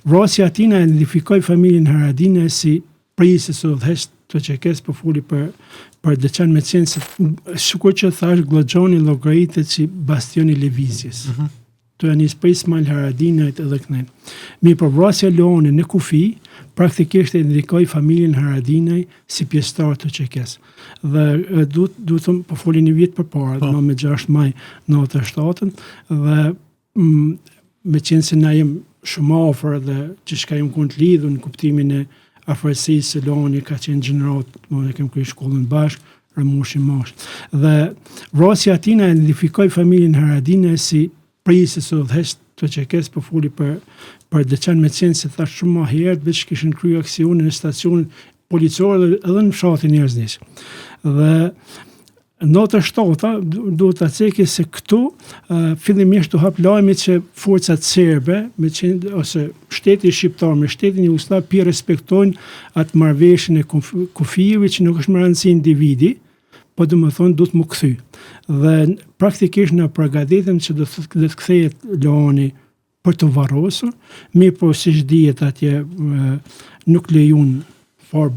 vrasja e tij na identifikoi familjen Haradinaj si prisës së udhëheqës të QK-s, po fuli për Deçan me qenë se sikur që thash Glloxhani llogaritet si bastioni i lëvizjes. Të janë nisë për Ismail Haradinajt edhe kënej. Mi për vrasja e Leoni në kufi, praktikisht e indikoi familjen Haradinaj si pjesëtar të QK-s. Dhe duhet thëmë, po foli një vit përpara, me 6 maj 97, dhe me qenë se na jem shumë afër dhe që shka jem kënë të lidhur në kuptimin e afërsisë se Leoni ka qenë gjenerat, ne kem kryer shkollën bashkë, Ramushi Mash. Dhe vrasja e tij na identifikoi familjen Haradinaj si prisës së udhëheqës të QK-s, po fuli për Deçan me qenë se thash shumë më herët veç kishin kryer aksione në stacionin policor edhe në fshatin Njerëznis. Dhe nota 7 duhet ta cekë se këtu fillimisht u hap lajmi që forcat serbe ose shteti shqiptar me shtetin jugosllav pi respektojnë atë marrëveshjen e kufijeve që nuk është më rëndësi individi, po domethënë duhet më kthy. Dhe praktikisht na përgatitëm që do të kthehet Leoni për të varrosur, mirë po siç dihet atje nuk lejun far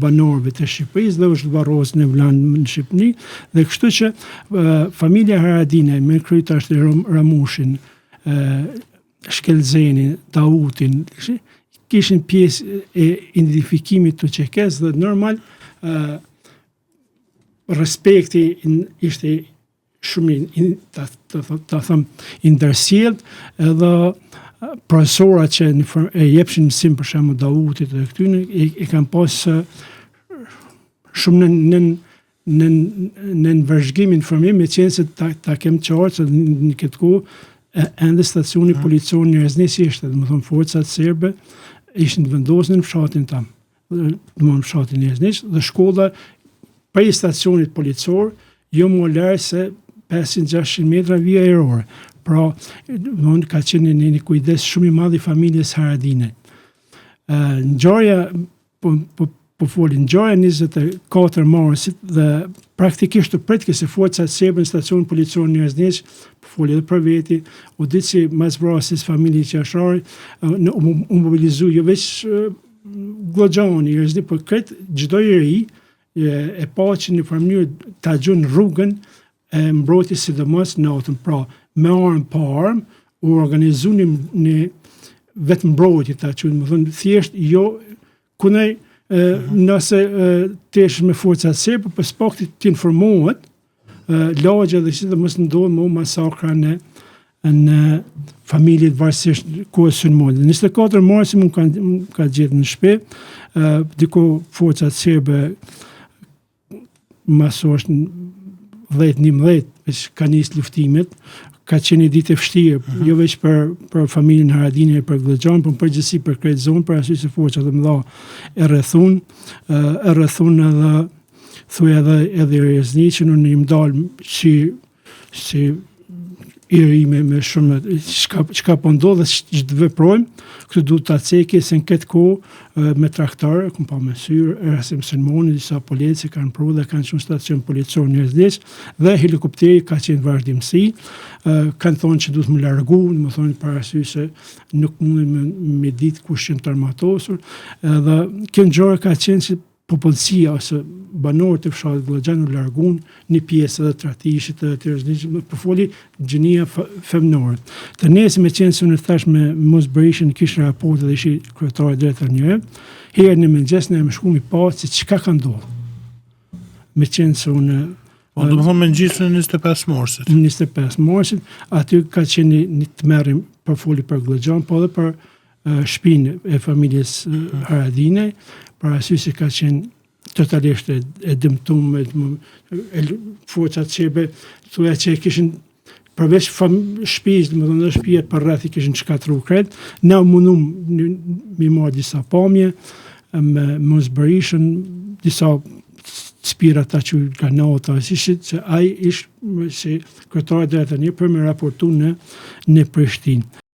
banorëve të Shqipërisë dhe është varros në Vllanë në Shqipëri, dhe kështu që familja Haradinaj me kryetar Ramushin, Shkelzenin, Dautin, kishin pjesë e identifikimit të QK-s dhe normal respekti ishte shumë ta them ndërsjellë, edhe profesorat që e jepshin mësim për shembull Dautit dhe këtyne e kanë pas shumë në vëzhgim informim, me qenë se ta kem qartë se në këtë kohë ende stacioni policor Njerëznis ishte, domethënë forcat serbe ishin të vendosur në fshatin tam, në fshatin Njerëznis, dhe shkolla prej stacionit policor jo më larg se 500-600 metra vija ajrore. Pra, ka qenë një kujdes shumë i madh i familjes Haradinaj. Ngjarja po folin ngjarja 24 marsit dhe praktikisht të pritke se forcat serbe në stacionin policor Njerëznis, po foli edhe për veti, u ditë si mas vrasjes familjes Qashari, u mobilizu jo veç Glloxhani, Njerëznis, por këtë çdo i ri e pa që në mënyrë ta gjun rrugën e mbrojtjes sidomos natën. Pra, me armë pa armë, u organizu një vetë mbrojtje, ta që më thënë thjesht, jo kunaj nëse tesh me forcat serbe, për spakti t'informohet, lagja dhe që dhe mos ndodhë më masakra në familjet varsisht kohës sulmore. 24 marsi më ka gjetë në shtëpi, diko forcat serbe masosht 10-11, ka nisë luftimet, ka qenë ditë e vështirë, jo veç për familjen Haradinaj e për Glloxhan, por përgjithësi për krejt zonë, për arsye se forcat e mëdha e rrethun edhe thuaj edhe Njerëznishin, unë im dal si i ri me shumë çka po ndodh dhe ç'të veprojmë, këtë duhet ta cekë se në këtë kohë me traktor, kom pa me syrë, Rasim Selmoni, disa polici kanë pru dhe kanë qenë stacion policor Njerëznis, dhe helikopteri ka qenë vazhdimsi, kanë thonë që duhet më largu, më thonë për arsye se nuk mundin me ditë kush janë të armatosur, dhe kjo ngjarje ka qenë si popullsia ose banorët e fshatit Glloxhan u largun një pjesë edhe tratishit edhe të Njerëznisht, po foli gjënia femnore. Të nesër me qenë se unë thash me mosbërishin kishte raport dhe ishi kryetari drejtor një, herë në mëngjes ne më shkuam i pa se çka ka ndodhur. Me qenë se unë do të thonë mëngjesin 25 marsit. 25 marsit, aty ka qenë një tmerrim për foli për Glloxhan, po edhe për shtëpinë e familjes Haradinaj, për arsye se ka qenë totalisht e dëmtuar, forcat serbe thuaj që kishin përveç shtëpisë, domethënë shtëpia për rreth i kishin shkatruar krejt, na mundum mi marr disa pamje me mosbërishën, disa spirat ta që ka nota, që ai ishte si kryetari drejtor një për me raportu në Prishtinë.